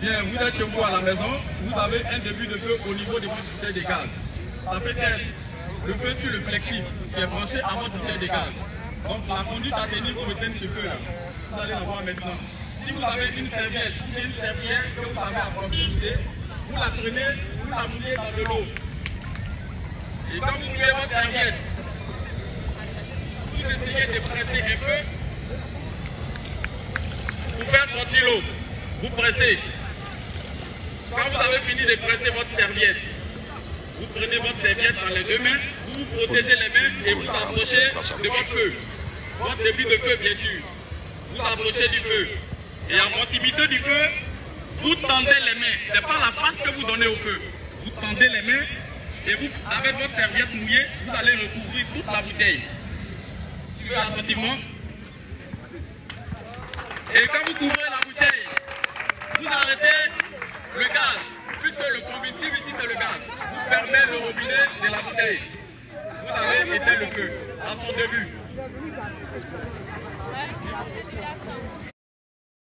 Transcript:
Bien, vous êtes chez vous à la maison, vous avez un début de feu au niveau de votre bouteille de gaz. Ça peut être le feu sur le flexible qui est branché à votre bouteille de gaz. Donc la conduite à tenir pour éteindre ce feu-là, vous allez la voir maintenant. Si vous avez une serviette ou une serviette que vous avez à proximité, vous la prenez, vous la mouillez dans de l'eau. Et quand vous mouillez votre serviette, vous essayez de presser un peu pour faire sortir l'eau. Vous pressez. Quand vous avez fini de presser votre serviette, vous prenez votre serviette dans les deux mains, vous vous protégez les mains et vous approchez de votre feu. Votre début de feu, bien sûr. Vous approchez du feu. Et à proximité du feu, vous tendez les mains. Ce n'est pas la face que vous donnez au feu. Vous tendez les mains et vous, avec votre serviette mouillée, vous allez recouvrir toute la bouteille. Suivez attentivement. Et quand vous couvrez la bouteille, vous arrêtez le gaz. Puisque le combustible ici c'est le gaz. Vous fermez le robinet de la bouteille. Vous avez éteint le feu à son début.